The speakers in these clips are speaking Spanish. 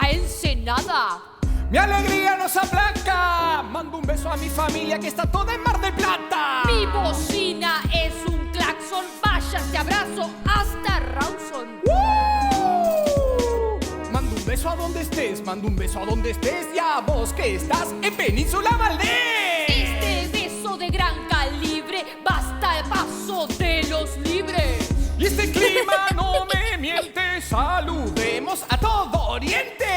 a Ensenada. Mi alegría nos aplaca. Mando un beso a mi familia que está toda en Mar del Plata. Mi bocina es un claxon. Vaya, te abrazo hasta Rawson. Mando un beso a donde estés, mando un beso a donde estés. Y a vos que estás en Península Valdés. Este beso de gran calibre basta el paso de los libres. Y este clima no me miente. Saludemos a todo Oriente.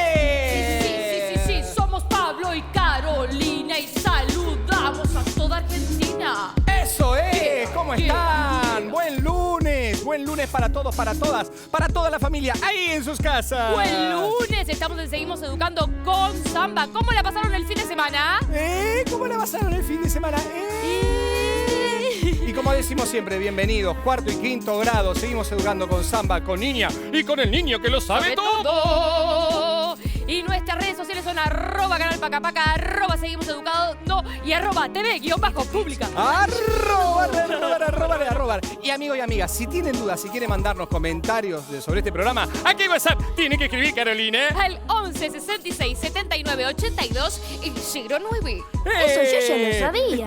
Sí, somos Pablo y Carolina y saludamos a toda Argentina. Eso es, ¿cómo están? Buen lunes para todos, para todas, para toda la familia, ahí en sus casas. Buen lunes, estamos en Seguimos Educando con Samba. ¿Cómo la pasaron el fin de semana? ¿Cómo la pasaron el fin de semana? Y como decimos siempre, bienvenidos, cuarto y quinto grado, seguimos educando con Samba, con Niña y con el niño que lo sabe todo. Y nuestras redes sociales son @canalpacapaca, @seguimos educando y @tv_pública. Arrobar. Y amigos y amigas, si tienen dudas, si quieren mandarnos comentarios sobre este programa, ¿a qué WhatsApp tienen que escribir, Carolina? Al 11 66 79 82 y 09. Eso yo ya lo sabía.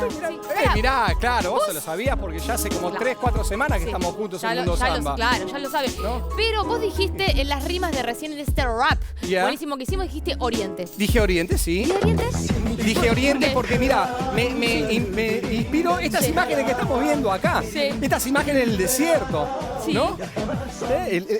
Mirá, claro, vos se lo sabías porque ya hace como 3, 4 semanas que estamos juntos en Mundo Samba. Claro, ya lo sabes. ¿No? Pero vos dijiste en las rimas de recién en este rap, buenísimo que hicimos, dijiste Oriente. Dije Oriente, sí. ¿Y Oriente? Dije Oriente porque, mira, me inspiró estas imágenes que estamos viendo acá. Sí. Estas imágenes del desierto, Sí. ¿no?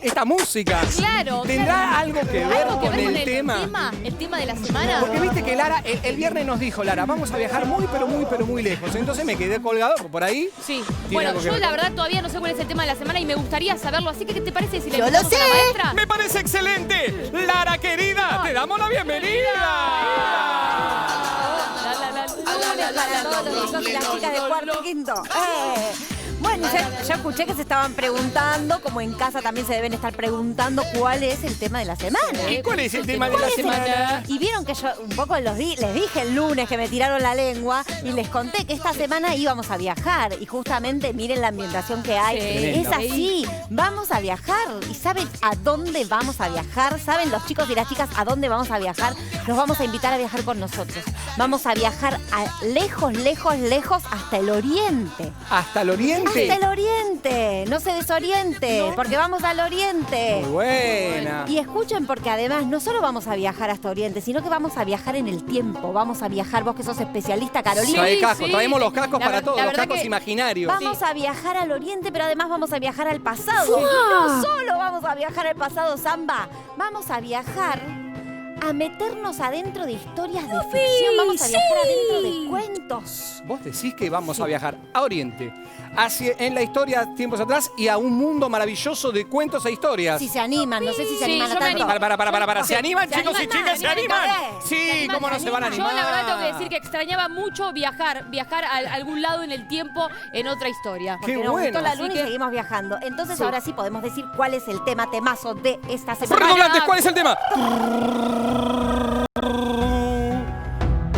Esta música. Claro. ¿Tendrá algo que ver con el tema? El tema de la semana. Porque viste que Lara, el viernes nos dijo, Lara, vamos a viajar muy, pero muy lejos. Entonces me quedé colgado por ahí. Sí. ¿Tiene Bueno, algo que yo ver? la verdad todavía no sé cuál es el tema de la semana y me gustaría saberlo. Así que, ¿qué te parece si le Yo lo preguntamos a la sé. maestra? ¡Me parece excelente! Lara, querida, te damos la bienvenida. Para todos los chicos y las chicas de cuarto y quinto. Bueno, ya escuché que se estaban preguntando, como en casa también se deben estar preguntando cuál es el tema de la semana. ¿Y cuál es el tema de la ¿Cuál es el- semana? Y vieron que yo un poco les dije el lunes que me tiraron la lengua y les conté que esta semana íbamos a viajar y justamente miren la ambientación que hay. Sí. Es así, vamos a viajar. ¿Y saben a dónde vamos a viajar? ¿Saben los chicos y las chicas a dónde vamos a viajar? Los vamos a invitar a viajar con nosotros. Vamos a viajar lejos hasta el oriente. ¿Hasta el Oriente? Hasta el oriente, no se desoriente, porque vamos al oriente. Muy buena. Y escuchen, porque además no solo vamos a viajar hasta Oriente, sino que vamos a viajar en el tiempo. Vamos a viajar, vos que sos especialista, Carolina. Trae cascos, sí. traemos los cascos La para ver- todos, la los verdad cascos que- imaginarios. Vamos a viajar al Oriente, pero además vamos a viajar al pasado. Y no solo vamos a viajar al pasado, Samba. Vamos a viajar a meternos adentro de historias de ficción. Vamos a viajar adentro de cuentos. Vos decís que vamos a viajar a Oriente, en la historia tiempos atrás y a un mundo maravilloso de cuentos e historias. Si se animan, no sé si se Sí, animan yo me tanto. animo. Para. ¿Se animan, ¿Se chicos y animan? chicas? ¿Se animan? Sí, animan, ¿cómo no se se van a animan. animar? Yo la verdad tengo que decir que extrañaba mucho viajar a algún lado en el tiempo en otra historia. Qué Porque nos bueno. gustó la Así luna y que- seguimos viajando. Entonces Sí. ahora sí podemos decir cuál es el temazo de esta semana. Redoblantes, ¿cuál es el tema?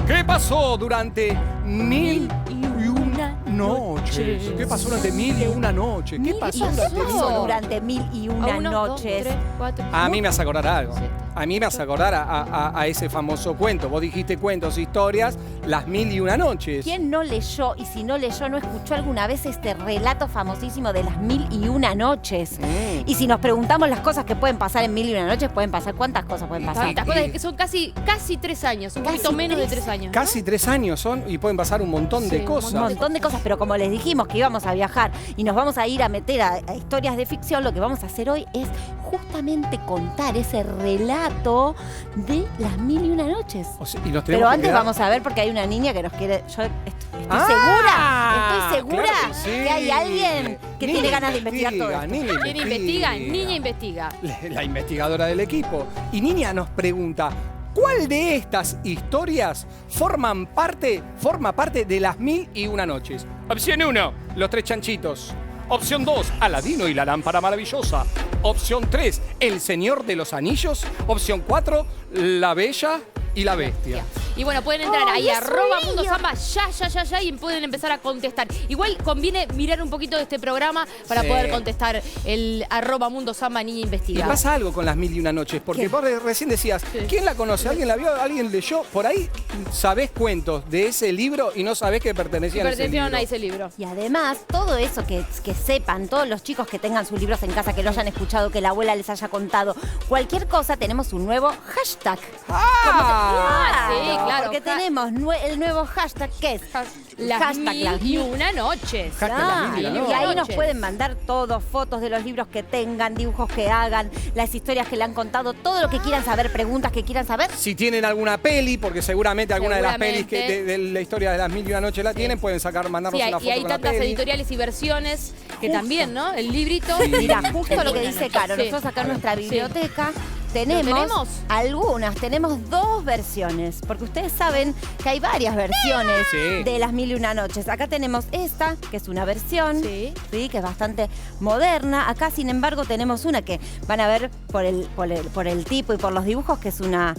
¿Qué pasó durante 1001 noches? ¿Qué pasó durante 1001 noches? ¿Qué pasó durante 1001 durante 1001 1, 2, noches? 3, 4. A mí me hace acordar algo. 7. A mí me hace acordar a ese famoso cuento. Vos dijiste cuentos, historias, las 1001 noches. ¿Quién no leyó y si no leyó, no escuchó alguna vez este relato famosísimo de las 1001 noches? Y si nos preguntamos las cosas que pueden pasar en 1001 noches, pueden pasar, ¿cuántas cosas pueden pasar? Tantas cosas que son casi 3 años, un Casi poquito menos de 3. 3 años. ¿no? Casi 3 años son y pueden pasar un montón de Sí, un cosas. Un montón de cosas, pero como les dijimos que íbamos a viajar y nos vamos a ir a meter a historias de ficción, lo que vamos a hacer hoy es justamente contar ese relato de las 1001 noches. O sea, y nos tenemos Pero que antes quedar- vamos a ver porque hay una niña que nos quiere. Yo estoy Ah, segura claro que sí. que hay alguien que Niña tiene ganas de investigar todo esto. Niña ¿Quién investiga? Niña investiga. La investigadora del equipo. Y Niña nos pregunta, ¿cuál de estas historias forma parte de las 1001 noches? Opción 1, Los Tres Chanchitos. Opción 2, Aladino y la lámpara maravillosa. Opción 3, El Señor de los Anillos. Opción 4, La Bella y la Bestia. Y bueno, pueden entrar ahí, es un @Mundo lío. Samba, ya, y pueden empezar a contestar. Igual conviene mirar un poquito de este programa para Sí. poder contestar el @Mundo Samba Niña Y Investiga. pasa algo con las 1001 noches, porque ¿Qué? vos recién decías, Sí. ¿quién la conoce? ¿Alguien la vio? ¿Alguien leyó? Por ahí sabés cuentos de ese libro y no sabés que pertenecían a ese Pertenecieron libro. a ese libro. Y además, todo eso que sepan, todos los chicos que tengan sus libros en casa, que lo hayan escuchado, que la abuela les haya contado, cualquier cosa, tenemos un nuevo hashtag. sí, claro. Porque tenemos el nuevo hashtag, ¿qué es? Las Hashtag las 1001 noches. Hashtag las 1001 Y noches. ahí nos noches. pueden mandar todo, fotos de los libros que tengan, dibujos que hagan, las historias que le han contado, todo lo que quieran saber, preguntas que quieran saber. Si tienen alguna peli, porque seguramente alguna de las pelis Seguramente. de la historia de las 1001 noches la tienen, pueden mandarnos Sí, una foto y hay con la tantas peli. editoriales y versiones que también, ¿no? El librito. Mira, justo lo que dice Caro, Sí. nosotros acá en nuestra Sí. biblioteca tenemos tenemos? algunas, tenemos 2 versiones, porque ustedes saben que hay varias versiones Sí. de las 1001 noches. Acá tenemos esta, que es una versión, Sí. que es bastante moderna. Acá, sin embargo, tenemos una que van a ver por el tipo y por los dibujos, que es una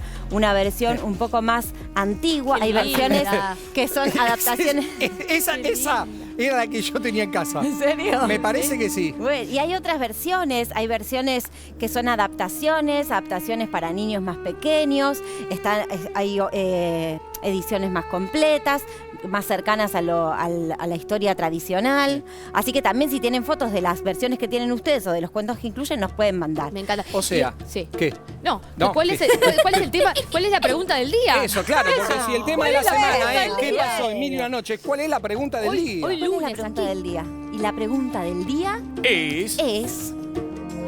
versión un poco más antigua. Qué Hay versiones linda. que son adaptaciones. Esa era la que yo tenía en casa. ¿En serio? Me parece que sí. Bueno, y hay otras versiones, hay versiones que son adaptaciones para niños más pequeños, hay ediciones más completas, más cercanas a la historia tradicional. Así que también si tienen fotos de las versiones que tienen ustedes o de los cuentos que incluyen, nos pueden mandar. Me encanta. O sea, Sí. ¿qué? No, No, ¿cuál ¿qué? es el tema? ¿Cuál es la pregunta del día? Eso, claro, porque si el tema ¿Cuál de la es la semana pregunta es del ¿qué día? pasó en 1001 noches? ¿Cuál es la pregunta del Hoy- día? hoy- ¿Cuál es la lunes pregunta aquí. del día? Y la pregunta del día Es es: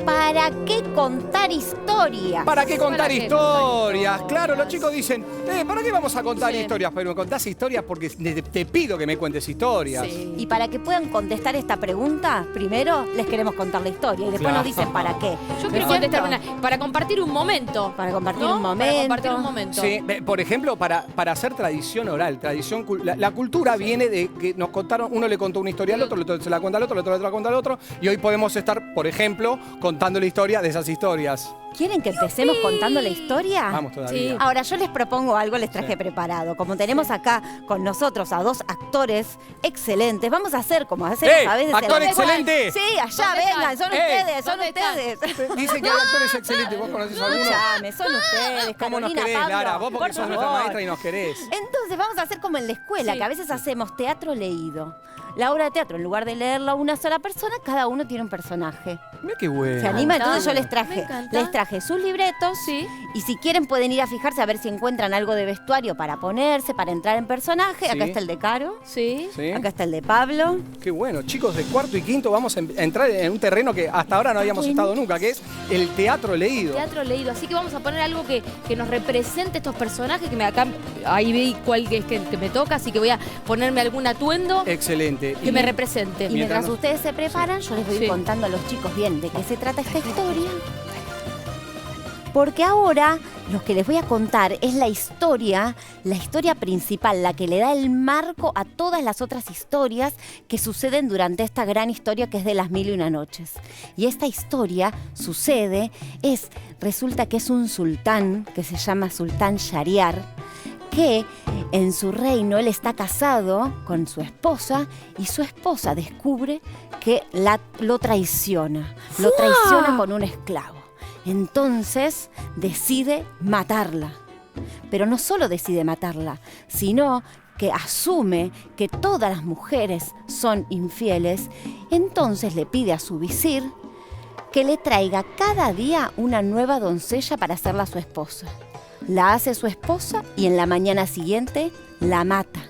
¿para qué contar historias? ¿para qué contar ¿Para qué historias? contar Claro, los chicos dicen, ¿para qué vamos a contar Sí. historias? Pero me contás historias porque te pido que me cuentes historias. Sí. Y para que puedan contestar esta pregunta, primero les queremos contar la historia y después Claro. nos dicen para qué. Yo ¿No quiero es contestar cierto? una. Para compartir un momento. Para compartir ¿no? un momento. Para compartir un momento. Sí, por ejemplo, para hacer tradición oral, la cultura viene de que nos contaron, uno le contó una historia al otro, el otro se la cuenta al otro, el otro la cuenta al otro, y hoy podemos estar, por ejemplo, contando la historia de esas historias. ¿Quieren que empecemos contando la historia? Vamos todavía. Sí. Ahora, yo les propongo algo, les traje preparado. Como tenemos acá con nosotros a 2 actores excelentes, vamos a hacer como hacemos ¡Ey! a veces. ¡Actor en la escuela. excelente! Sí, allá ¿Dónde vengan, están? son ¡Ey! ustedes, son ¿Dónde están? ustedes. Dicen que hay actores excelentes, ¿vos conocés alguno? Escuchame, son ustedes, ¿Cómo nos Carolina, querés, Pablo, Lara? Vos porque por sos nuestra favor. maestra y nos querés. Entonces vamos a hacer como en la escuela, Sí. que a veces hacemos teatro leído. La obra de teatro, en lugar de leerla una sola persona, cada uno tiene un personaje. Mira qué bueno. ¿Se anima? encanta. Entonces yo Me encanta. les traje sus libretos. Sí. Y si quieren pueden ir a fijarse a ver si encuentran algo de vestuario para ponerse, para entrar en personaje. Sí. Acá está el de Caro, Sí. ¿Sí? acá está el de Pablo. Qué bueno. Chicos, de cuarto y quinto vamos a entrar en un terreno que hasta ahora no habíamos estado nunca, que es el teatro leído. Teatro leído. Así que vamos a poner algo que nos represente estos personajes. Ahí vi cuál es que me toca, así que voy a ponerme algún atuendo Excelente. que me represente. Y mientras nos- ustedes se preparan, yo les voy a ir Sí. contando a los chicos bien de qué se trata esta historia. Porque ahora lo que les voy a contar es la historia principal, la que le da el marco a todas las otras historias que suceden durante esta gran historia que es de las 1001 noches. Y esta historia resulta que es un sultán que se llama Sultán Shahriar, que en su reino él está casado con su esposa y su esposa descubre que lo traiciona con un esclavo. Entonces decide matarla. Pero no solo decide matarla, sino que asume que todas las mujeres son infieles. Entonces le pide a su visir que le traiga cada día una nueva doncella para hacerla su esposa. La hace su esposa y en la mañana siguiente la mata.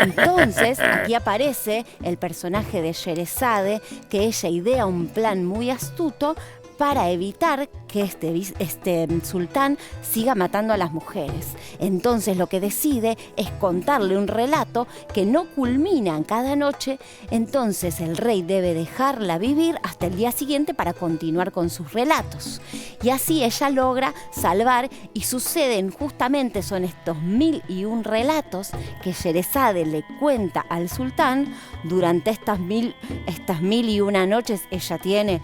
Entonces, aquí aparece el personaje de Sherezade, que ella idea un plan muy astuto para evitar que este sultán siga matando a las mujeres. Entonces lo que decide es contarle un relato que no culmina cada noche, entonces el rey debe dejarla vivir hasta el día siguiente para continuar con sus relatos. Y así ella logra salvar y suceden justamente, son estos 1001 relatos que Sherezade le cuenta al sultán durante estas 1001 noches. Ella tiene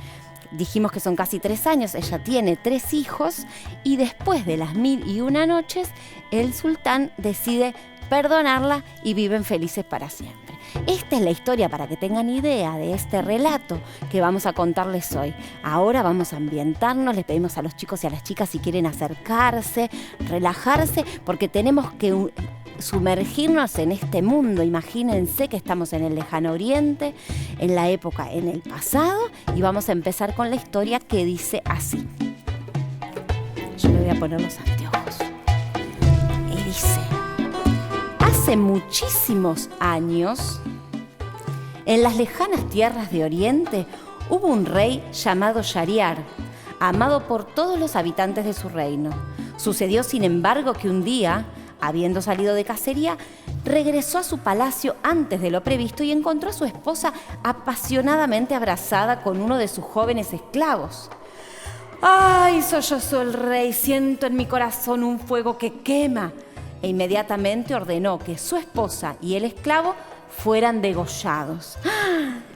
Dijimos que son casi 3 años, ella tiene 3 hijos y después de las 1001 noches, el sultán decide perdonarla y viven felices para siempre. Esta es la historia para que tengan idea de este relato que vamos a contarles hoy. Ahora vamos a ambientarnos, les pedimos a los chicos y a las chicas si quieren acercarse, relajarse, porque tenemos que sumergirnos en este mundo. Imagínense que estamos en el lejano oriente, en la época, en el pasado, y vamos a empezar con la historia que dice así. Yo me voy a poner los anteojos. Y dice: hace muchísimos años, en las lejanas tierras de Oriente, hubo un rey llamado Shahriar, amado por todos los habitantes de su reino. Sucedió, sin embargo, que un día, habiendo salido de cacería, regresó a su palacio antes de lo previsto y encontró a su esposa apasionadamente abrazada con uno de sus jóvenes esclavos. ¡Ay!, sollozó el rey, siento en mi corazón un fuego que quema. E inmediatamente ordenó que su esposa y el esclavo fueran degollados.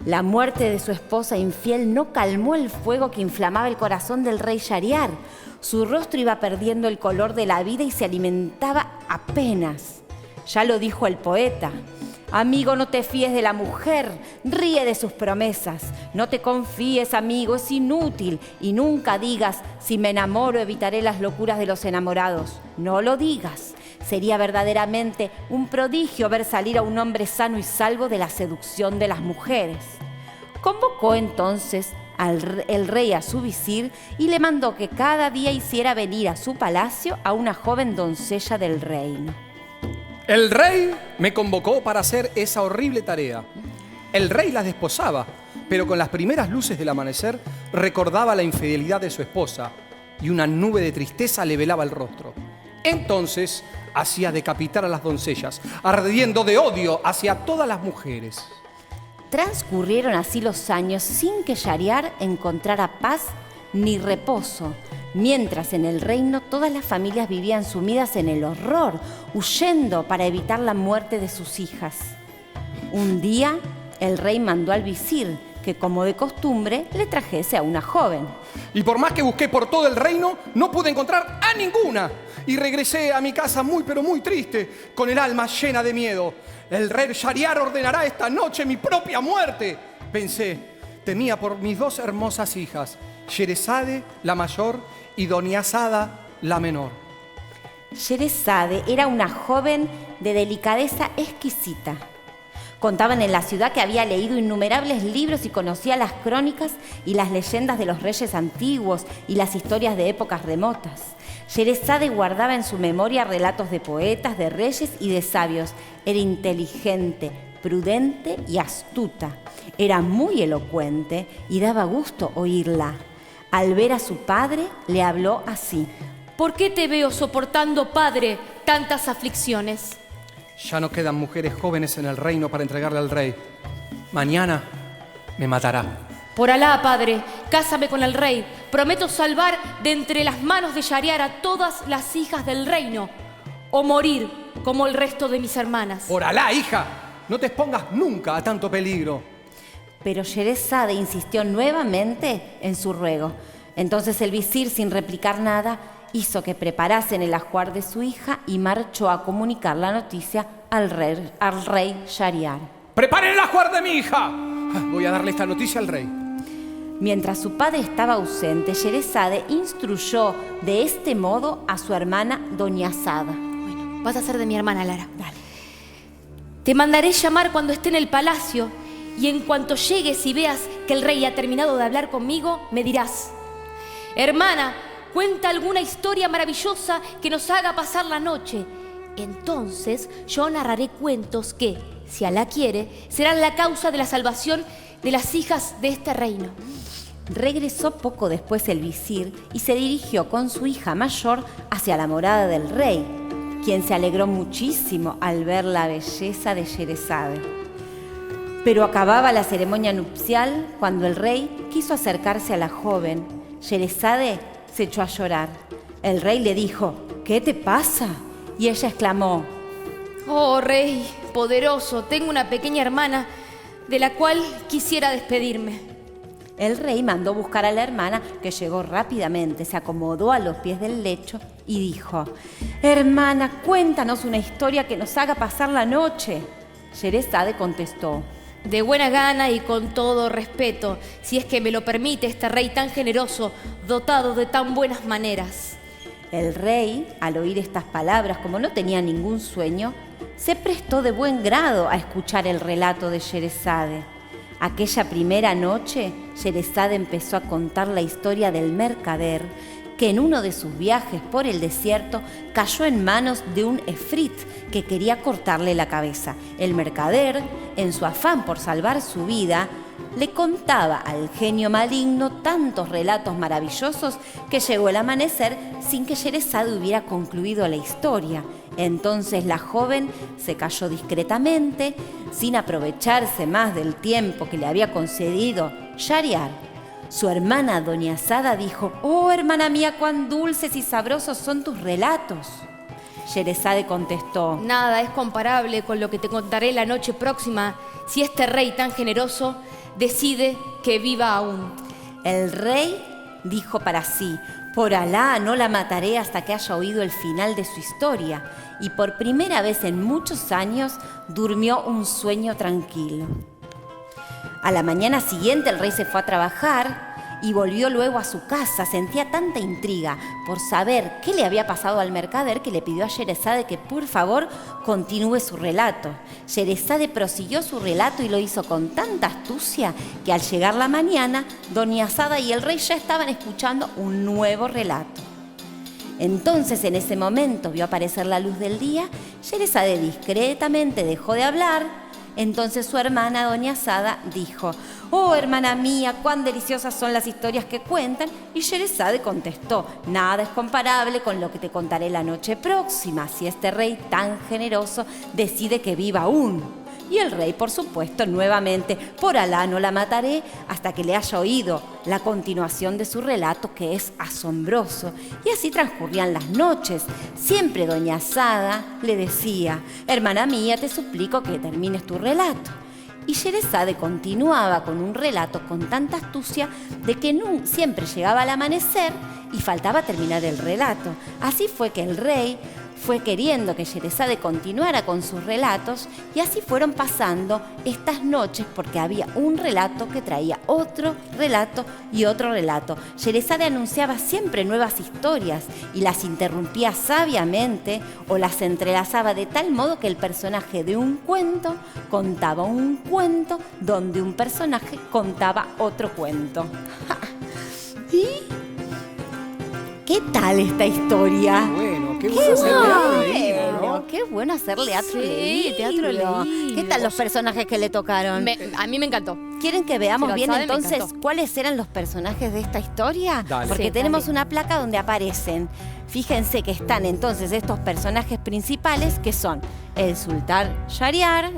La muerte de su esposa infiel no calmó el fuego que inflamaba el corazón del rey Shahriar. Su rostro iba perdiendo el color de la vida y se alimentaba apenas. Ya lo dijo el poeta: amigo, no te fíes de la mujer, ríe de sus promesas. No te confíes, amigo, es inútil. Y nunca digas: si me enamoro, evitaré las locuras de los enamorados. No lo digas. Sería verdaderamente un prodigio ver salir a un hombre sano y salvo de la seducción de las mujeres. Convocó entonces el rey a su visir y le mandó que cada día hiciera venir a su palacio a una joven doncella del reino. El rey me convocó para hacer esa horrible tarea. El rey las desposaba, pero con las primeras luces del amanecer recordaba la infidelidad de su esposa y una nube de tristeza le velaba el rostro. Entonces hacía decapitar a las doncellas, ardiendo de odio hacia todas las mujeres. Transcurrieron así los años sin que Shahriar encontrara paz ni reposo, mientras en el reino todas las familias vivían sumidas en el horror, huyendo para evitar la muerte de sus hijas. Un día, el rey mandó al visir que, como de costumbre, le trajese a una joven. Y por más que busqué por todo el reino, no pude encontrar a ninguna. Y regresé a mi casa muy, pero muy triste, con el alma llena de miedo. El rey Shahriar ordenará esta noche mi propia muerte. Pensé, temía por mis 2 hermosas hijas, Sherezade, la mayor, y Doniazada, la menor. Sherezade era una joven de delicadeza exquisita. Contaban en la ciudad que había leído innumerables libros y conocía las crónicas y las leyendas de los reyes antiguos y las historias de épocas remotas. Sherezade guardaba en su memoria relatos de poetas, de reyes y de sabios. Era inteligente, prudente y astuta. Era muy elocuente y daba gusto oírla. Al ver a su padre, le habló así: ¿por qué te veo soportando, padre, tantas aflicciones? Ya no quedan mujeres jóvenes en el reino para entregarle al rey. Mañana me matará. Por Alá, padre, cásame con el rey. Prometo salvar de entre las manos de Shahriar a todas las hijas del reino, o morir como el resto de mis hermanas. Por Alá, hija, no te expongas nunca a tanto peligro. Pero Sherezade insistió nuevamente en su ruego. Entonces el visir, sin replicar nada, hizo que preparasen el ajuar de su hija y marchó a comunicar la noticia al rey Shahriar. ¡Preparen el ajuar de mi hija! Voy a darle esta noticia al rey. Mientras su padre estaba ausente, Sherezade instruyó de este modo a su hermana Doniazada. Bueno, vas a ser de mi hermana, Lara. Dale. Te mandaré llamar cuando esté en el palacio y en cuanto llegues y veas que el rey ha terminado de hablar conmigo, me dirás: hermana, cuenta alguna historia maravillosa que nos haga pasar la noche. Entonces yo narraré cuentos que, si Alá quiere, serán la causa de la salvación de las hijas de este reino. Regresó poco después el visir y se dirigió con su hija mayor hacia la morada del rey, quien se alegró muchísimo al ver la belleza de Sherezade. Pero acababa la ceremonia nupcial cuando el rey quiso acercarse a la joven. Sherezade se echó a llorar. El rey le dijo: ¿qué te pasa? Y ella exclamó: oh rey poderoso, tengo una pequeña hermana de la cual quisiera despedirme. El rey mandó buscar a la hermana, que llegó rápidamente, se acomodó a los pies del lecho y dijo: «Hermana, cuéntanos una historia que nos haga pasar la noche». Sherezade contestó: De buena gana y con todo respeto, si es que me lo permite este rey tan generoso, dotado de tan buenas maneras. El rey, al oír estas palabras, como no tenía ningún sueño, se prestó de buen grado a escuchar el relato de Sherezade. Aquella primera noche, Sherezade empezó a contar la historia del mercader que en uno de sus viajes por el desierto cayó en manos de un efrit que quería cortarle la cabeza. El mercader, en su afán por salvar su vida, le contaba al genio maligno tantos relatos maravillosos que llegó el amanecer sin que Sherezade hubiera concluido la historia. Entonces la joven se calló discretamente, sin aprovecharse más del tiempo que le había concedido Shahryar. Su hermana Doniazada dijo: «Oh, hermana mía, cuán dulces y sabrosos son tus relatos». Sherezade contestó: Nada es comparable con lo que te contaré la noche próxima, si este rey tan generoso decide que viva aún. El rey dijo para sí: «Por Alá, no la mataré hasta que haya oído el final de su historia». Y por primera vez en muchos años durmió un sueño tranquilo. A la mañana siguiente el rey se fue a trabajar y volvió luego a su casa. Sentía tanta intriga por saber qué le había pasado al mercader que le pidió a Sherezade que por favor continúe su relato. Sherezade prosiguió su relato y lo hizo con tanta astucia que al llegar la mañana, Doniazada y el rey ya estaban escuchando un nuevo relato. Entonces, en ese momento, vio aparecer la luz del día. Sherezade discretamente dejó de hablar. Entonces su hermana Doniazada dijo: «Oh, hermana mía, cuán deliciosas son las historias que cuentan». Y Sherezade contestó: «Nada es comparable con lo que te contaré la noche próxima, si este rey tan generoso decide que viva aún». Y el rey, por supuesto, nuevamente: «Por Alá, no la mataré hasta que le haya oído la continuación de su relato, que es asombroso». Y así transcurrían las noches. Siempre Doniazada le decía: «Hermana mía, te suplico que termines tu relato». Y Sherezade continuaba con un relato con tanta astucia de que siempre llegaba al amanecer y faltaba terminar el relato. Así fue que el rey fue queriendo que Sherezade continuara con sus relatos y así fueron pasando estas noches porque había un relato que traía otro relato y otro relato. Sherezade anunciaba siempre nuevas historias y las interrumpía sabiamente o las entrelazaba de tal modo que el personaje de un cuento contaba un cuento donde un personaje contaba otro cuento. ¿Y qué tal esta historia? Bueno, qué bueno hacer teatro leído, ¿no? Qué bueno hacer teatro Sí, leído. teatro leído. ¿Qué tal los personajes que le tocaron? A mí me encantó. ¿Quieren que veamos bien Sherezade me entonces encantó. cuáles eran los personajes de esta historia? Dale. Porque Sí, tenemos dale. una placa donde aparecen. Fíjense que están entonces estos personajes principales que son el sultán Shahryar,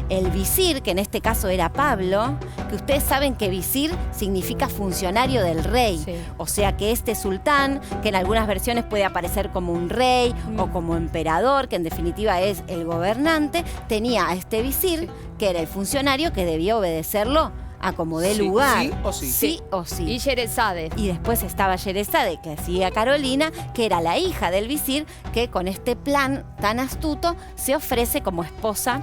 el visir, que en este caso era Pablo, que ustedes saben que visir significa funcionario del rey. Sí. O sea que este sultán, que en algunas versiones puede aparecer como un rey o como emperador, que en definitiva es el gobernante, tenía a este visir, que era el funcionario que debía obedecerlo a como dé Sí, lugar. sí o sí. Sí o sí. Y Sherezade. Y después estaba Sherezade, que hacía Carolina, que era la hija del visir, que con este plan tan astuto se ofrece como esposa.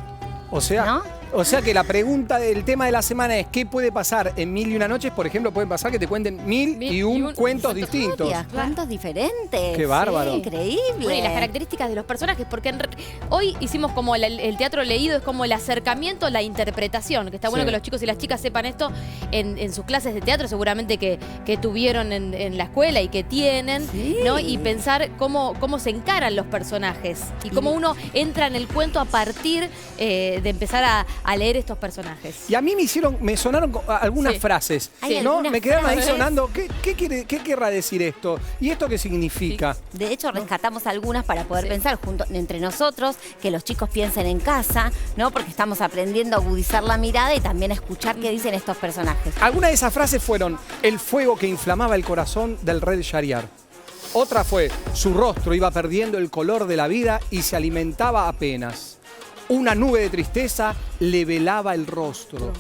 O sea, ¿No? o sea que la pregunta del tema de la semana es: ¿qué puede pasar en 1001 noches? Por ejemplo, pueden pasar que te cuenten 1001 cuentos distintos. Historias, cuentos diferentes. Qué bárbaro. Sí, increíble. Bueno, y las características de los personajes, porque hoy hicimos como el teatro leído, es como el acercamiento, la interpretación, que está bueno Sí. que los chicos y las chicas sepan esto en sus clases de teatro, seguramente que tuvieron en la escuela y que tienen, Sí. ¿no? Y pensar cómo se encaran los personajes y cómo uno entra en el cuento a partir de empezar a leer estos personajes. Y a mí me sonaron algunas Sí. frases, Hay ¿no? algunas Me quedaron ahí frases. sonando. ¿Qué querrá decir esto? ¿Y esto qué significa? De hecho, rescatamos algunas para poder pensar junto entre nosotros, que los chicos piensen en casa, ¿no? Porque estamos aprendiendo a agudizar la mirada y también a escuchar qué dicen estos personajes. Algunas de esas frases fueron: el fuego que inflamaba el corazón del rey Shahryar. Otra fue: su rostro iba perdiendo el color de la vida y se alimentaba apenas. Una nube de tristeza le velaba el rostro.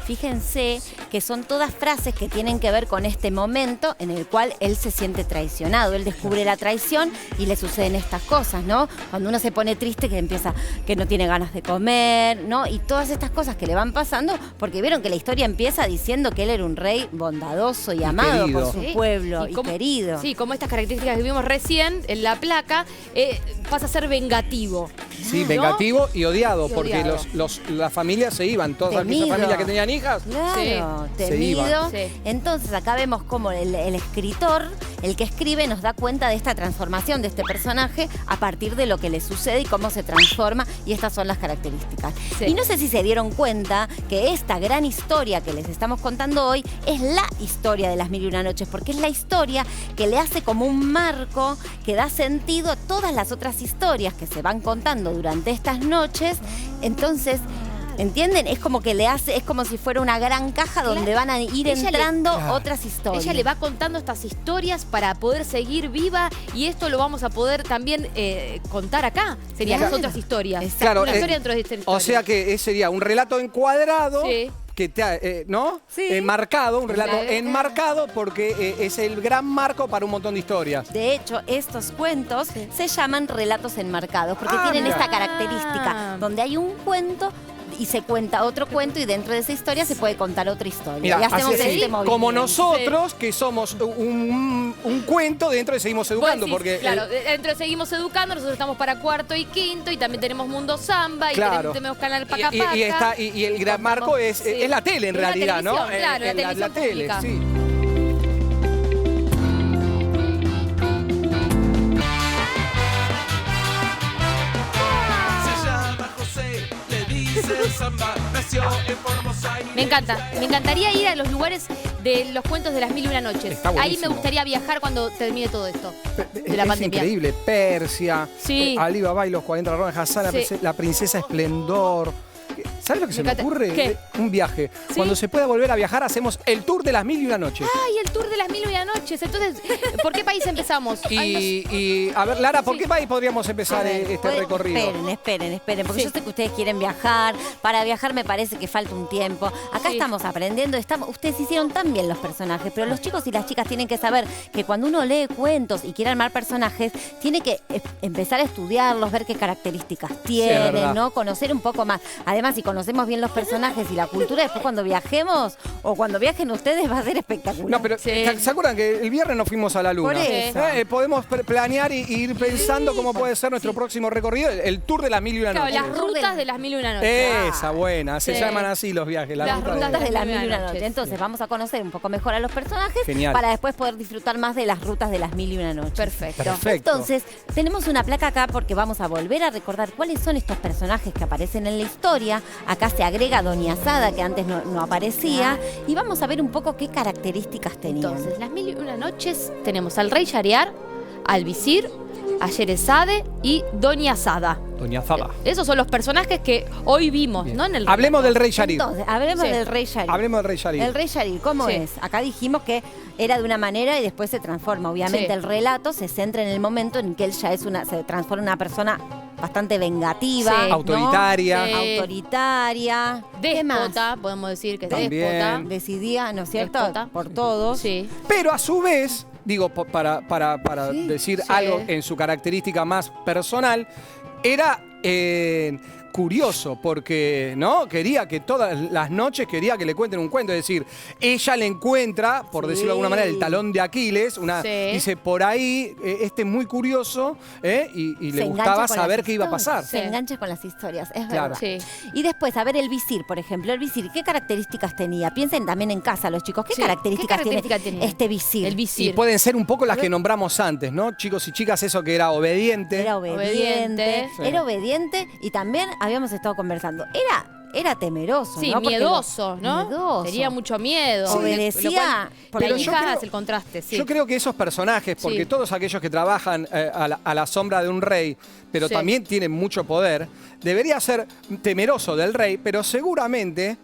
fíjense que son todas frases que tienen que ver con este momento en el cual él se siente traicionado. Él descubre la traición y le suceden estas cosas, ¿no? Cuando uno se pone triste, que empieza, que no tiene ganas de comer, ¿no? Y todas estas cosas que le van pasando, porque vieron que la historia empieza diciendo que él era un rey bondadoso y amado por su pueblo y querido. Sí, como estas características que vimos recién en la placa, pasa a ser vengativo. Sí, ¿no? vengativo y odiado, Y porque odiado. las familias se iban, todas aquellas familias que tenían hijas. Claro, se temido. iban. Sí. Entonces acá vemos cómo el escritor, el que escribe, nos da cuenta de esta transformación de este personaje a partir de lo que le sucede y cómo se transforma, y estas son las características. Sí. Y no sé si se dieron cuenta que esta gran historia que les estamos contando hoy es la historia de las Mil y Una Noches, porque es la historia que le hace como un marco que da sentido a todas las otras historias que se van contando durante estas noches. Entonces, ¿entienden? Es como que le hace, es como si fuera una gran caja donde van a ir Ella entrando Claro. otras historias. Ella le va contando estas historias para poder seguir viva, y esto lo vamos a poder también contar acá. Serían Claro. las otras historias. Exacto. Claro, Una historia dentro de esta historia. O sea que sería un relato encuadrado. Sí. Que te ¿no? Sí. Enmarcado, un relato Claro. enmarcado, porque es el gran marco para un montón de historias. De hecho, estos cuentos se llaman relatos enmarcados, porque Ah, tienen mira. esta característica, donde hay un cuento y se cuenta otro cuento, y dentro de esa historia se puede contar otra historia. Mira, y hacemos así, este movimiento. como nosotros, que somos un cuento dentro de Seguimos Vos Educando. decís, Porque claro, dentro de Seguimos Educando, nosotros estamos para cuarto y quinto, y también tenemos Mundo Samba, y Claro. tenemos Canal y, Paca y- Paca. y está, y el gran marco es, Sí. es la tele, en Es la realidad, ¿no? televisión, claro, la televisión tele, pública. sí. Se llama José, le dice Samba, nació en Formosa. Me encanta. Me encantaría ir a los lugares de los cuentos de las Mil y Una Noches. Está Ahí me buenísimo. gustaría viajar cuando termine todo esto de la Es pandemia. increíble. Persia, Sí. Ali Baba y los 40 dragones, Hassan, Sí. la princesa Esplendor. ¿Sabes lo que se me encanta. ocurre? ¿Qué? Un viaje. ¿Sí? Cuando se pueda volver a viajar, hacemos el tour de las Mil y Una Noches. Ay, el tour de las Mil y Una Noches. Entonces, ¿por qué país empezamos? Ay, Y, a ver, Lara, ¿por Sí. qué país podríamos empezar A ver, este pueden- recorrido? Esperen, porque Sí. yo sé que ustedes quieren viajar. Para viajar me parece que falta un tiempo. Acá Sí. estamos aprendiendo, ustedes hicieron tan bien los personajes, pero los chicos y las chicas tienen que saber que cuando uno lee cuentos y quiere armar personajes, tiene que empezar a estudiarlos, ver qué características verdad. tienen, ¿no? Conocer un poco más. Además, si conocemos bien los personajes y la cultura, después cuando viajemos o cuando viajen ustedes va a ser espectacular. No, pero Sí. ¿se acuerdan que el viernes nos fuimos a la luna? Por eso. Podemos planear y ir pensando cómo puede ser nuestro próximo recorrido, el tour de las Mil y Una claro, Noches. las rutas de las Mil y Una Noches. Esa buena, se Sí. llaman así los viajes, Las ruta rutas Rutas de las Mil y Mil y Una Una Noches. Noches. Entonces vamos a conocer un poco mejor a los personajes Genial. para después poder disfrutar más de las rutas de las Mil y Una Noches. Perfecto. Perfecto. Entonces, tenemos una placa acá porque vamos a volver a recordar cuáles son estos personajes que aparecen en la historia. Acá se agrega Doña Sada, que antes no aparecía, y vamos a ver un poco qué características tenían. Entonces, las Mil y Una Noches tenemos al rey Shahriar, al visir, a Sherezade y Doña Sada. Doña Zaba. Esos son los personajes que hoy vimos, Bien. ¿no? En el Hablemos del rey Yarir. Entonces, hablemos Sí. del rey Yarir. Hablemos del rey Yarir. El rey Yarir, ¿cómo Sí. es? Acá dijimos que era de una manera y después se transforma. Obviamente Sí. el relato se centra en el momento en que él ya se transforma en una persona bastante vengativa, Sí. ¿no? Autoritaria. Sí. Autoritaria. ¿Qué más? Déspota, podemos decir que es También. déspota. Decidía, ¿no es cierto? Déspota. Por todos. Sí. Pero a su vez, digo, para Sí, decir sí. algo en su característica más personal, era curioso porque, ¿no? Quería que todas las noches quería que le cuenten un cuento. Es decir, ella le encuentra, por Sí. decirlo de alguna manera, el talón de Aquiles. Sí. Dice, por ahí, este es muy curioso, y Se le engancha gustaba con saber las qué iba a historias. pasar. Se Sí. engancha con las historias, es Claro. verdad. Sí. Y después, a ver, el visir, por ejemplo. El visir, ¿qué características tenía? Piensen también en casa, los chicos. ¿Qué Sí. características, ¿Qué características tiene tenía? este visir? El Y visir. pueden ser un poco las que nombramos antes, ¿no? Chicos y chicas, eso que era obediente. Era obediente. Sí. Era obediente y también habíamos estado conversando. Era temeroso, Sí, ¿no? Porque miedoso, ¿no? Miedoso. Tenía mucho miedo. Sí. Obedecía, Lo cual, porque la yo hija creo- hace el contraste, sí. Yo creo que esos personajes, porque Sí. todos aquellos que trabajan a la sombra de un rey, pero Sí. también tienen mucho poder, debería ser temeroso del rey, pero seguramente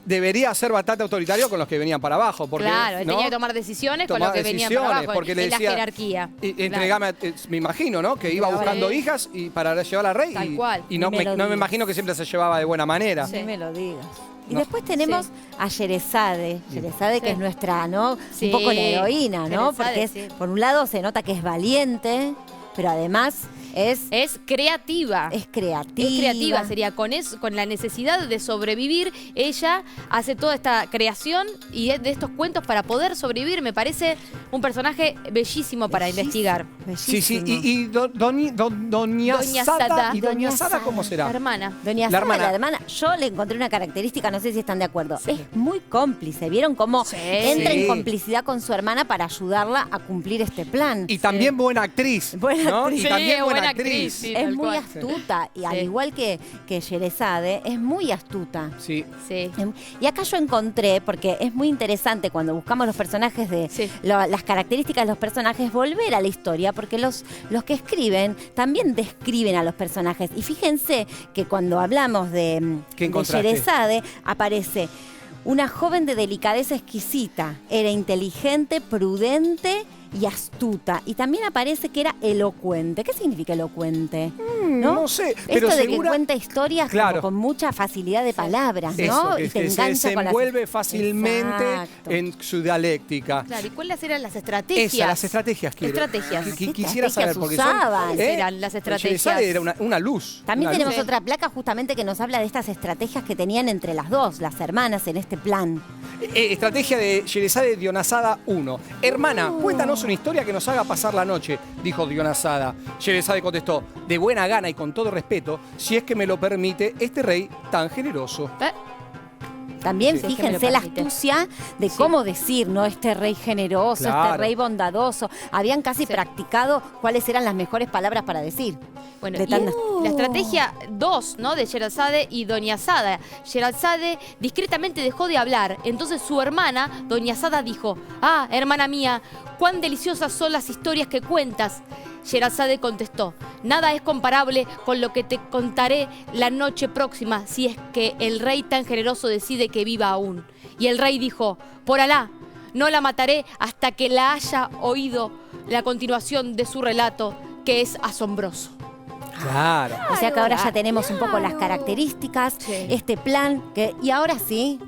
debería ser bastante autoritario con los que venían para abajo. Porque, Claro, él ¿no? tenía que tomar decisiones con Tomar los que venían decisiones, para abajo, porque le en la decía, jerarquía. Entregame, me imagino, ¿no? Que iba Entregaba buscando a él. hijas y para llevar al rey. Tal y, cual. Y no Ni me lo me digas. imagino que siempre se llevaba de buena manera. Sí. Ni me lo digas. Y después tenemos a Sherezade. Sherezade, que es nuestra, ¿no? Sí. Un poco la heroína, ¿no? Sherezade, Porque sí. por un lado se nota que es valiente, pero además es creativa. creativa. Es creativa, sería con la necesidad de sobrevivir, ella hace toda esta creación y de estos cuentos para poder sobrevivir. Me parece un personaje bellísimo para investigar. Sí, sí, Bellísimo. y Doña Sada. Sada. ¿Y Doña Doña Sada Sada, cómo será? La hermana. Doña La Sara, hermana. la hermana, yo le encontré una característica, no sé si están de acuerdo. Sí. Es muy cómplice. ¿Vieron cómo Sí. entra Sí. en complicidad con su hermana para ayudarla a cumplir este plan? Y también buena actriz. Buena ¿no? actriz. Y Sí, también buena buena actriz. actriz, sí. Es tal muy cual. astuta y al Sí. igual que Sherezade, es muy astuta. Sí. Sí. Y acá yo encontré, porque es muy interesante cuando buscamos los personajes Sí. las características de los personajes, volver a la historia, porque los que escriben también describen a los personajes. Y fíjense que cuando hablamos de ¿Qué encontraste? Sherezade, aparece una joven de delicadeza exquisita, era inteligente, prudente y astuta. Y también aparece que era elocuente. ¿Qué significa elocuente? No sé, pero Esto de segura... que cuenta historias como Claro. con mucha facilidad de palabras, ¿no? Eso, Y que te se engancha con las... desenvuelve fácilmente Exacto. en su dialéctica. Claro, ¿y cuáles eran las estrategias? Esa, las estrategias quiero. Estrategias. Quisiera saber, estrategias porque usaban? son... Eran las estrategias. Sherezade era una luz. También una tenemos luz. otra placa justamente que nos habla de estas estrategias que tenían entre las dos, las hermanas, en este plan. Estrategia de Sherezade Dionasada 1. Hermana, cuéntanos una historia que nos haga pasar la noche, dijo Dionasada. Sherezade contestó, de buena gana y con todo respeto, si es que me lo permite este rey tan generoso. También Sí, es que me lo fíjense la permite. astucia de cómo decir, ¿no? Este rey generoso, este Claro. rey bondadoso. Habían casi Sí. practicado cuáles eran las mejores palabras para decir. Bueno, De y tan- la estrategia 2, ¿no? De Sherezade y Doña Sada. Sherezade discretamente dejó de hablar. Entonces su hermana, Doña Sada, dijo: "Ah, hermana mía, cuán deliciosas son las historias que cuentas". Sherezade contestó: "Nada es comparable con lo que te contaré la noche próxima, si es que el rey tan generoso decide que viva aún". Y el rey dijo: "Por Alá, no la mataré hasta que la haya oído la continuación de su relato, que es asombroso". Claro. O sea que ahora ya tenemos un poco las características, Sí. este plan, y ahora sí,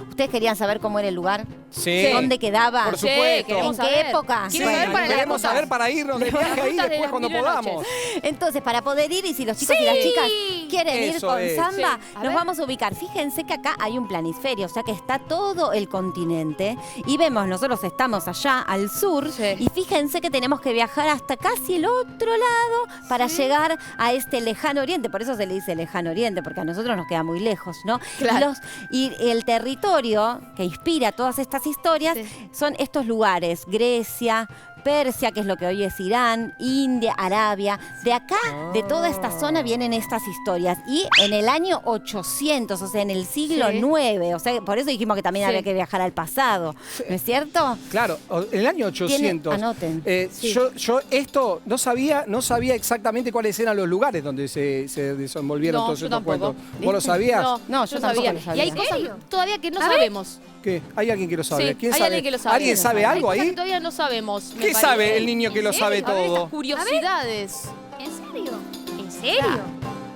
¿ustedes querían saber cómo era el lugar? Sí. ¿Dónde quedaba? Por Sí, supuesto. queremos ¿En qué saber. época? Quiero Bueno, saber para las queremos cosas. saber para irnos de viaje ahí Rutas de después las cuando mil y una podamos. noches. Entonces, para poder ir, y si los chicos y las Sí. chicas quieren ir Eso con es. samba, Sí. A nos ver. vamos a ubicar. Fíjense que acá hay un planisferio, o sea que está todo el continente. Y vemos, nosotros estamos allá al sur, Sí. y fíjense que tenemos que viajar hasta casi el otro lado para llegar a este lejano oriente. Por eso se le dice lejano oriente, porque a nosotros nos queda muy lejos, ¿no? Claro. Y el territorio que inspira todas estas historias Sí. son estos lugares: Grecia, Persia, que es lo que hoy es Irán, India, Arabia. De acá, de toda esta zona, vienen estas historias. Y en el año 800, o sea, en el siglo Sí. IX, o sea, por eso dijimos que también Sí. había que viajar al pasado, ¿no es cierto? Claro, en el año 800. Anoten. Sí. Yo esto no sabía exactamente cuáles eran los lugares donde se desenvolvieron No, todos yo estos tampoco. cuentos. ¿Vos lo sabías? No, yo tampoco lo sabía. Y hay cosas todavía que no sabemos. ¿Qué? ¿Hay alguien que lo sabe? Sí, ¿Quién hay sabe? alguien que lo sabe. ¿Alguien sabe algo Hay cosas ahí? que todavía no sabemos. me ¿Qué parece. sabe el niño que lo sabe A ver, estas todo? curiosidades. ¿En serio? ¿En serio?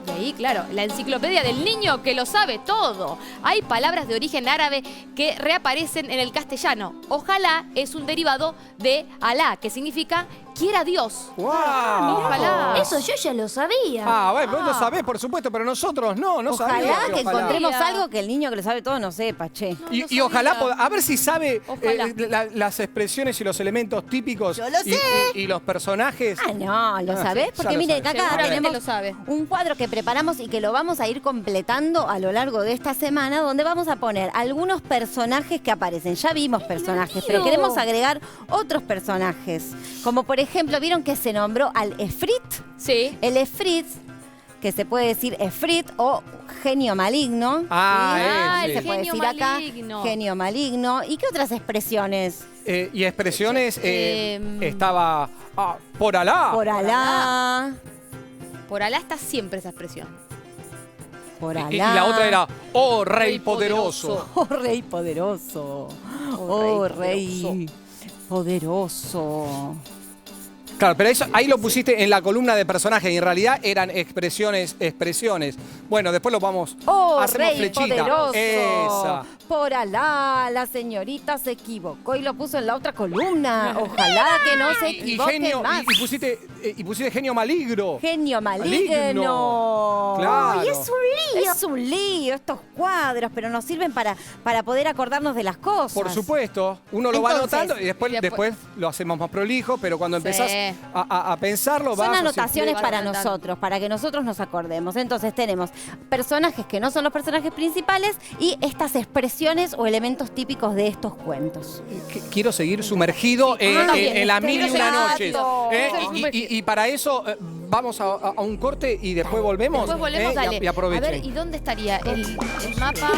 Y ahí, claro, la enciclopedia del niño que lo sabe todo. Hay palabras de origen árabe que reaparecen en el castellano. Ojalá es un derivado de Alá, que significa quiera Dios. ¡Wow! Ojalá. Eso yo ya lo sabía. Ah, bueno, vos lo sabés, por supuesto, pero nosotros no sabíamos. Ojalá que ojalá. encontremos algo que el niño que lo sabe todo no sepa, che. Y ojalá, a ver si sabe Ojalá. las expresiones y los elementos típicos. Yo lo sé. Y los personajes. Ah, no, ¿lo Ah, sabés? sí, ya Porque lo miren, sabés. acá Seguramente tenemos lo sabe. un cuadro que preparamos y que lo vamos a ir completando a lo largo de esta semana, donde vamos a poner algunos personajes que aparecen. Ya vimos personajes, pero queremos agregar otros personajes. Como por ejemplo, ¿vieron que se nombró al Efrit? Sí. El Efrit, que se puede decir Efrit o genio maligno. Ah, ¿sí? sí. Se puede Genio decir acá maligno. genio maligno. ¿Y qué otras expresiones? Y expresiones, Em. estaba por Alá. Por Alá. Por Alá está siempre esa expresión. Por Alá. Y la otra era, oh rey Rey poderoso. Oh, rey poderoso. Oh, rey poderoso. Claro, pero eso ahí lo pusiste en la columna de personajes y en realidad eran expresiones. Bueno, después lo vamos ¡Oh, hacemos rey flechita. poderoso! Esa. Por Alá, la señorita se equivocó y lo puso en la otra columna. Ojalá que no se Y equivoque genio, más. y pusiste genio maligno. Genio maligno. Maligno. Claro. ¡Ay, es un lío! Es un lío estos cuadros, pero nos sirven para poder acordarnos de las cosas. Por supuesto, uno lo va Entonces, anotando y después lo hacemos más prolijo, pero cuando empezás a pensarlo Son vas anotaciones sí, para anotando. nosotros, para que nosotros nos acordemos. Entonces tenemos personajes que no son los personajes principales y estas expresiones o elementos típicos de estos cuentos. Quiero seguir sumergido también. en las mil y una Exacto. noches. Y para eso vamos a un corte y después volvemos. Después volvemos, dale. Y aprovechen. A ver, ¿y dónde estaría el mapa?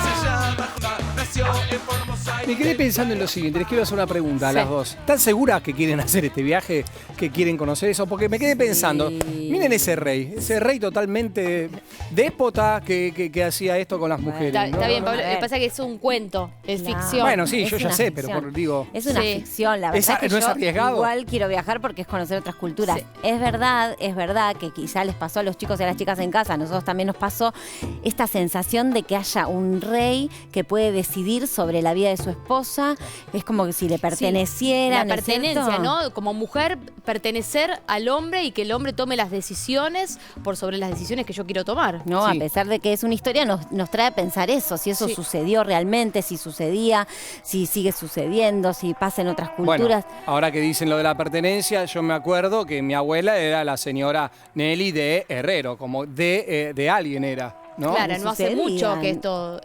Se llama Samba, nació en Formosa. Me quedé pensando en lo siguiente, les quiero hacer una pregunta a las dos. ¿Están seguras que quieren hacer este viaje? ¿Que quieren conocer eso? Porque me quedé pensando, miren ese rey totalmente déspota que hacía esto con las mujeres. Está bien, Pablo. A Lo ver. que pasa es que es un cuento, es Claro. ficción. Bueno, sí, yo Es ya una sé, pero ficción. digo... Es una Sí. ficción, la verdad Esa- es que ¿no es yo arriesgado? igual quiero viajar porque es conocer otras culturas. Sí. Es verdad que quizá les pasó a los chicos y a las chicas en casa, a nosotros también nos pasó esta sensación de que haya un rey que puede decidir sobre la vida de su esposa. Es como que si le perteneciera, La ¿no es pertenencia, cierto? ¿no? Como mujer, pertenecer al hombre y que el hombre tome las decisiones por sobre las decisiones que yo quiero tomar. No, Sí. a pesar de que es una historia, nos trae a pensar eso, si eso Sí. sucedió realmente, si sucedía, si sigue sucediendo, si pasa en otras Bueno, culturas. ahora que dicen lo de la pertenencia, yo me acuerdo que mi abuela era la señora Nelly de Herrero, como de alguien era, ¿no? Claro, no hace Sucedían. mucho que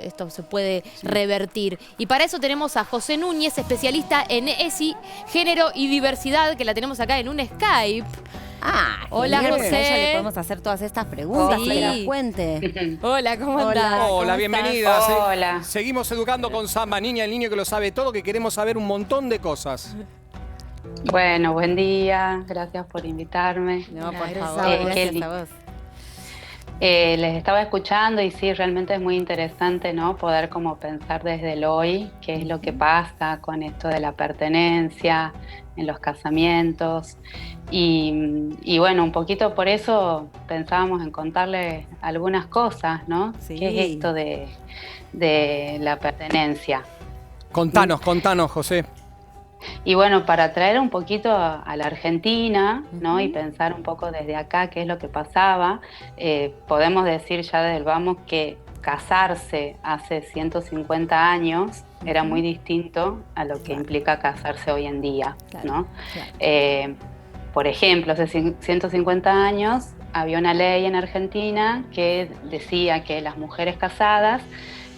esto se puede revertir. Y para eso tenemos a José Núñez, especialista en ESI, género y diversidad, que la tenemos acá en un Skype. Ah, Hola, genial, José. a ella le podemos hacer todas estas preguntas Sí. para que nos cuente. Hola, ¿cómo Hola. andás? ¿cómo Hola, estás? bienvenida. Hola. Seguimos educando con Samba, niña, el niño que lo sabe todo, que queremos saber un montón de cosas. Bueno, buen día. Gracias por invitarme. No, por Gracias. favor, Qué gracias lindo. a vos. Les estaba escuchando y sí, realmente es muy interesante, ¿no? Poder como pensar desde el hoy qué es lo que pasa con esto de la pertenencia en los casamientos. Y bueno, un poquito por eso pensábamos en contarles algunas cosas, ¿no? Sí. ¿Qué es esto de la pertenencia? Contanos, José. Y bueno, para traer un poquito a la Argentina, ¿no? Y pensar un poco desde acá qué es lo que pasaba, podemos decir ya desde el vamos que casarse hace 150 años era muy distinto a lo que implica casarse hoy en día, Claro, ¿no? claro. Por ejemplo, hace 150 años había una ley en Argentina que decía que las mujeres casadas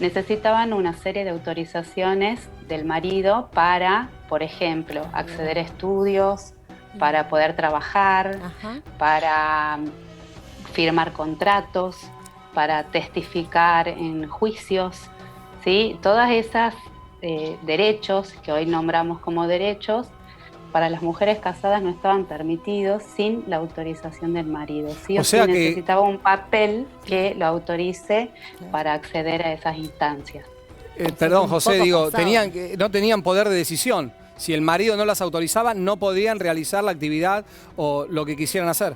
necesitaban una serie de autorizaciones del marido para, por ejemplo, acceder a estudios, para poder trabajar, Ajá. para firmar contratos, para testificar en juicios, ¿sí? Todas esas derechos que hoy nombramos como derechos, para las mujeres casadas no estaban permitidos sin la autorización del marido. Sí O o sea sí que- necesitaba un papel que lo autorice para acceder a esas instancias. Perdón, un José, poco digo, pasado. no tenían poder de decisión. Si el marido no las autorizaba, no podían realizar la actividad o lo que quisieran hacer.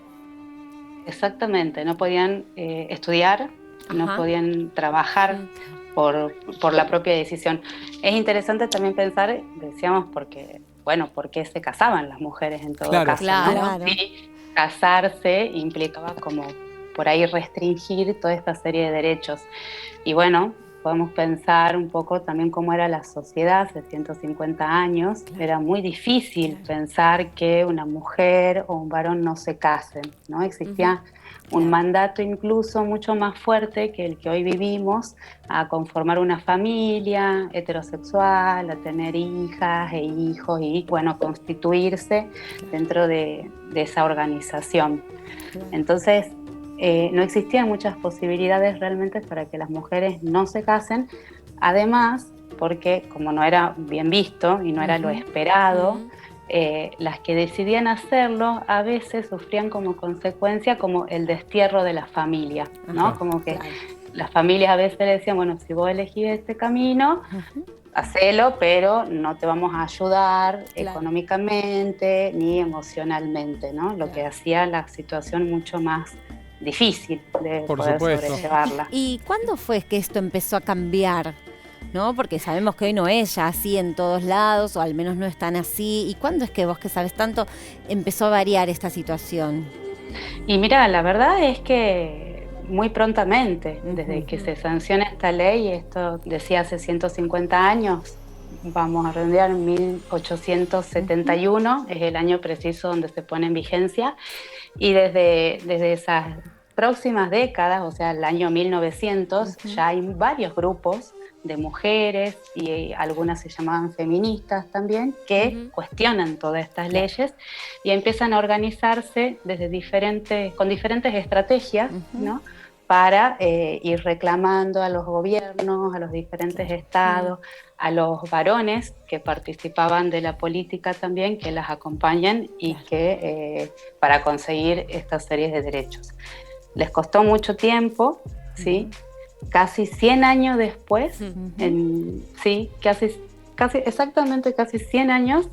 Exactamente, no podían estudiar, Ajá. no podían trabajar por la propia decisión. Es interesante también pensar, decíamos, ¿por qué se casaban las mujeres en todo Claro. caso? ¿no? Claro. Sí, casarse implicaba como por ahí restringir toda esta serie de derechos. Y bueno, podemos pensar un poco también cómo era la sociedad hace 150 años. Claro. Era muy difícil pensar que una mujer o un varón no se casen, ¿no? Existía un mandato incluso mucho más fuerte que el que hoy vivimos, a conformar una familia heterosexual, a tener hijas e hijos y, bueno, constituirse dentro de esa organización. Entonces, no existían muchas posibilidades realmente para que las mujeres no se casen, además porque como no era bien visto y no era lo esperado, las que decidían hacerlo a veces sufrían como consecuencia como el destierro de la familia, ¿no? Ajá, Como que claro. las familias a veces le decían, bueno, si vos elegís este camino, hacelo, pero no te vamos a ayudar económicamente ni emocionalmente, ¿no? Lo que hacía la situación mucho más difícil de poder sobrellevarla. ¿Y cuándo fue que esto empezó a cambiar? ¿No? Porque sabemos que hoy no es ya así en todos lados, o al menos no es tan así. ¿Y cuándo es que vos, que sabes tanto, empezó a variar esta situación? Y mira, la verdad es que muy prontamente, desde que se sanciona esta ley, esto decía hace 150 años, vamos a redondear, 1871, es el año preciso donde se pone en vigencia, y desde esas próximas décadas, o sea, el año 1900, ya hay varios grupos de mujeres, y algunas se llamaban feministas también, que cuestionan todas estas leyes y empiezan a organizarse con diferentes estrategias, ¿no? Para ir reclamando a los gobiernos, a los diferentes estados, a los varones que participaban de la política también, que las acompañan y que para conseguir estas series de derechos. Les costó mucho tiempo, ¿sí? Casi 100 años después, exactamente casi 100 años,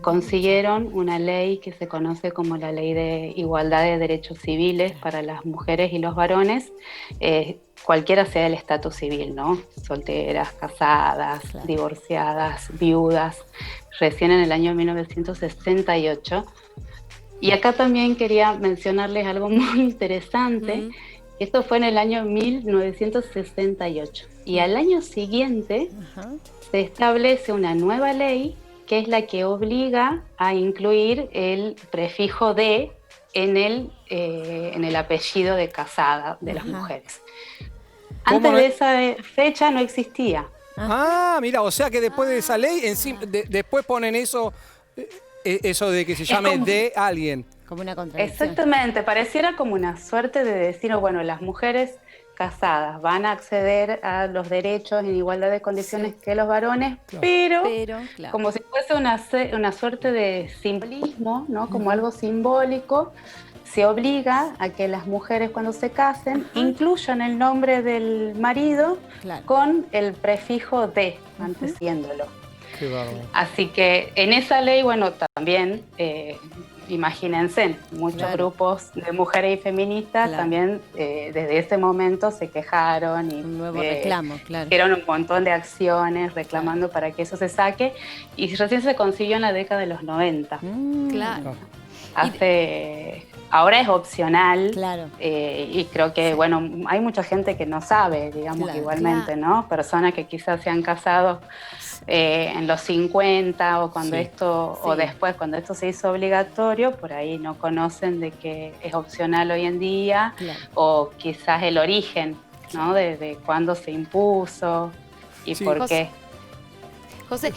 consiguieron una ley que se conoce como la Ley de Igualdad de Derechos Civiles para las mujeres y los varones, cualquiera sea el estatus civil, ¿no? Solteras, casadas, divorciadas, viudas, recién en el año 1968. Y acá también quería mencionarles algo muy interesante. Esto fue en el año 1968. Y al año siguiente se establece una nueva ley, que es la que obliga a incluir el prefijo de en el apellido de casada de las mujeres. Antes de esa fecha no existía. Ah, mira, o sea que después de esa ley, después ponen eso de que se llame de alguien. Como una contradicción. Exactamente, pareciera como una suerte de decir, bueno, las mujeres casadas van a acceder a los derechos en igualdad de condiciones que los varones, pero como si fuese una suerte de simbolismo, ¿no? Como algo simbólico, se obliga a que las mujeres cuando se casen incluyan el nombre del marido con el prefijo de, anteciéndolo. Qué bárbaro. Así que en esa ley, bueno, también... imagínense, muchos grupos de mujeres y feministas también desde ese momento se quejaron y un nuevo reclamo, hicieron un montón de acciones reclamando para que eso se saque, y recién se consiguió en la década de los 90. Ahora es opcional, y creo que, bueno, hay mucha gente que no sabe, digamos, igualmente, ¿no? Personas que quizás se han casado en los 50 o cuando o después, cuando esto se hizo obligatorio, por ahí no conocen de que es opcional hoy en día, o quizás el origen, ¿no? De cuándo se impuso y por qué. José,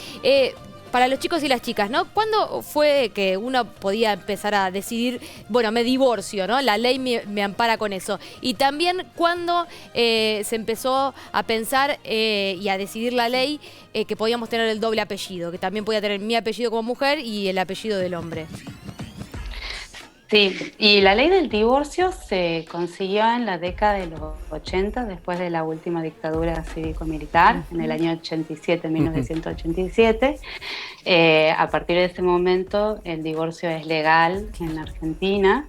para los chicos y las chicas, ¿no? ¿Cuándo fue que uno podía empezar a decidir, bueno, me divorcio, ¿no? La ley me ampara con eso. Y también cuándo se empezó a pensar y a decidir la ley que podíamos tener el doble apellido, que también podía tener mi apellido como mujer y el apellido del hombre. Sí, y la ley del divorcio se consiguió en la década de los 80, después de la última dictadura cívico-militar, en el año 1987. A partir de ese momento el divorcio es legal en Argentina,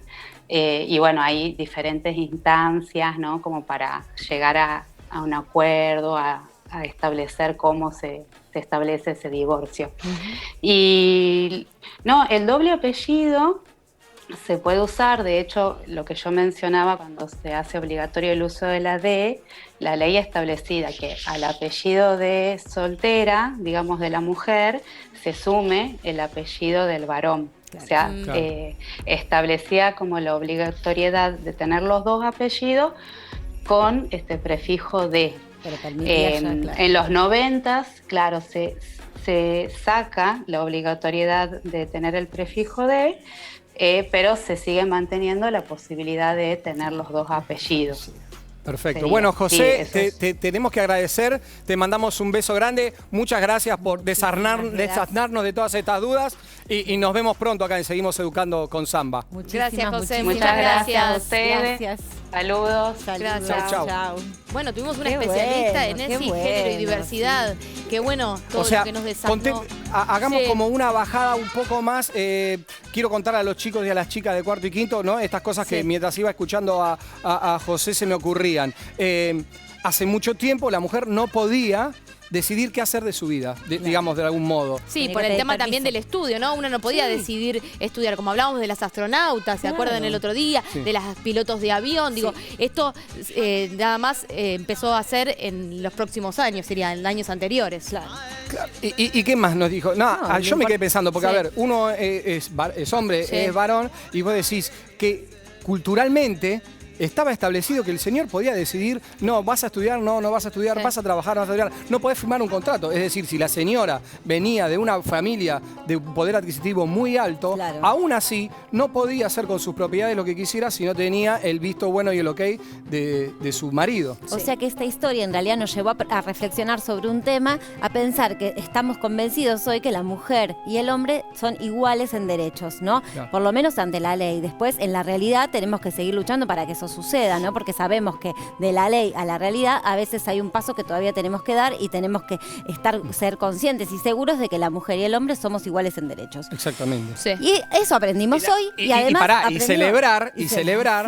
y bueno, hay diferentes instancias, ¿no? Como para llegar a un acuerdo, a establecer cómo se establece ese divorcio. Y no, el doble apellido se puede usar, de hecho, lo que yo mencionaba cuando se hace obligatorio el uso de la D, la ley establecida que al apellido de soltera, digamos de la mujer, se sume el apellido del varón. O sea, establecía como la obligatoriedad de tener los dos apellidos con este prefijo de. En los 90, claro, se saca la obligatoriedad de tener el prefijo de, pero se sigue manteniendo la posibilidad de tener los dos apellidos. Perfecto. Bueno, José, te tenemos que agradecer, te mandamos un beso grande, muchas gracias por desasnarnos de todas estas dudas, y nos vemos pronto acá en Seguimos Educando con Samba. Gracias, José. Muchas gracias a ustedes. Gracias. Saludos. Saludos. Gracias. Chau. Bueno, tuvimos una Qué especialista bueno, en qué ESI, género y bueno, diversidad. Qué bueno todo O sea, lo que nos desarrolló. hagamos Sí. como una bajada un poco más. Quiero contar a los chicos y a las chicas de cuarto y quinto, ¿no? Estas cosas que mientras iba escuchando a José se me ocurrían. Hace mucho tiempo la mujer no podía decidir qué hacer de su vida, digamos, de algún modo. Sí, Tenía por que el pedir tema permiso. también del estudio, ¿no? Uno no podía decidir estudiar, como hablábamos de las astronautas, ¿se acuerdan el otro día? Sí. De las pilotos de avión. Digo, esto nada más empezó a hacer en los próximos años, serían en años anteriores. Claro. ¿Y qué más nos dijo? No, yo me quedé pensando, porque Sí. a ver, uno es hombre, Sí. es varón, y vos decís que culturalmente estaba establecido que el señor podía decidir, no, vas a estudiar, no vas a estudiar, Sí. vas a trabajar, no vas a estudiar, no podés firmar un contrato. Es decir, si la señora venía de una familia de poder adquisitivo muy alto, Claro. aún así no podía hacer con sus propiedades lo que quisiera si no tenía el visto bueno y el ok de su marido. O sea que esta historia en realidad nos llevó a reflexionar sobre un tema, a pensar que estamos convencidos hoy que la mujer y el hombre son iguales en derechos, ¿no? Claro. Por lo menos ante la ley. Después, en la realidad, tenemos que seguir luchando para que eso suceda, ¿no? Porque sabemos que de la ley a la realidad a veces hay un paso que todavía tenemos que dar y tenemos que ser conscientes y seguros de que la mujer y el hombre somos iguales en derechos. Exactamente. Sí. Y eso aprendimos hoy y además aprendimos- celebrar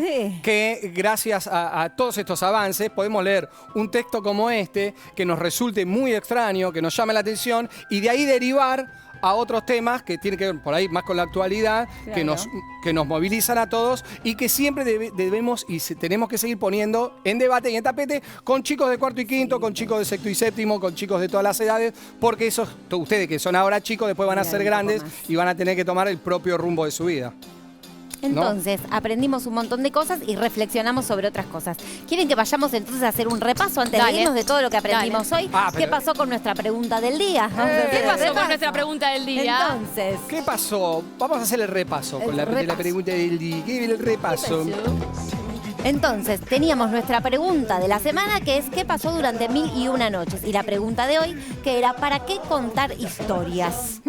Sí. que gracias a todos estos avances podemos leer un texto como este que nos resulte muy extraño, que nos llame la atención y de ahí derivar a otros temas que tienen que ver por ahí más con la actualidad, Claro. que nos movilizan a todos y que siempre debemos y tenemos que seguir poniendo en debate y en tapete con chicos de cuarto y quinto, con chicos de sexto y séptimo, con chicos de todas las edades, porque esos, ustedes que son ahora chicos, después van a Miran ser un poco grandes más. y van a tener que tomar el propio rumbo de su vida. Entonces, aprendimos un montón de cosas y reflexionamos sobre otras cosas. ¿Quieren que vayamos entonces a hacer un repaso antes Dale. de irnos de todo lo que aprendimos hoy? Ah, ¿Qué pero- pasó con nuestra pregunta del día? Vamos a hacer ¿Qué el pasó repaso. con nuestra pregunta del día? Entonces, ¿Qué pasó? Vamos a hacer el repaso El con la repaso. pregunta del día. ¿Qué es el repaso? teníamos nuestra pregunta de la semana, que es ¿qué pasó durante 1001 noches? Y la pregunta de hoy, que era ¿para qué contar historias?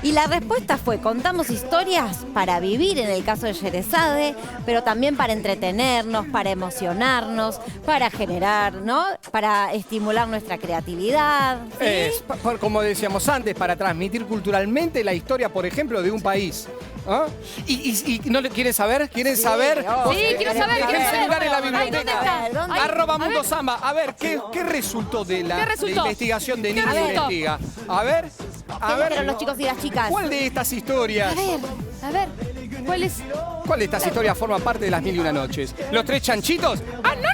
Y la respuesta fue, contamos historias para vivir, en el caso de Sherezade, pero también para entretenernos, para emocionarnos, para generar, ¿no? Para estimular nuestra creatividad. ¿sí? Es, como decíamos antes, para transmitir culturalmente la historia, por ejemplo, de un país. ¿Ah? ¿Y no le quieren saber? ¿Quieren saber? obvio. Sí, quiero saber, Dejen quiero el saber. celular en la Ay, ¿dónde biblioteca. está? ¿Dónde? Ay, Arroba a ver. Mundo Samba. A ver, ¿qué resultó de la, ¿Qué resultó? de la investigación de ¿Qué Niño resultó? Investiga? A ver, ¿Qué dijeron los chicos y las chicas? ¿cuál de estas historias? A ver, ¿cuál es? ¿Cuál de estas historias forma parte de las 1001 noches? ¿Los tres chanchitos? ¡Ah, no!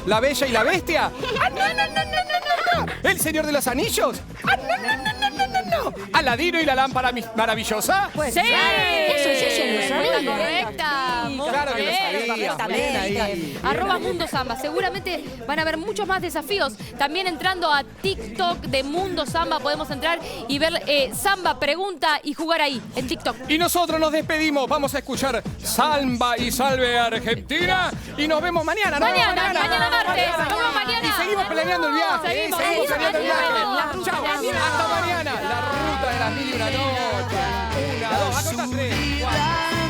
¿La Bella y la Bestia? ¡Ah, no! ¿El Señor de los Anillos? ¡Ah, no! ¿Aladino y la lámpara maravillosa? Pues, ¡Sí! Eso yo ya lo sabía. Respuesta correcta. Muy Claro que lo bien. sabía. perfectamente. Bien ahí. Arroba Mundo Samba. Seguramente van a haber muchos más desafíos. También entrando a TikTok de Mundo Samba podemos entrar y ver Samba Pregunta y jugar ahí, en TikTok. Y nosotros nos despedimos. Vamos a escuchar Samba y Salve Argentina. Y nos vemos mañana, ¿no? Mañana martes. Nos vemos mañana. Y seguimos planeando el viaje. Seguimos planeando el viaje. planeando. Chao. Hasta mañana. La ruta de las 1001 noches. 1, 2, a contar 3, 4.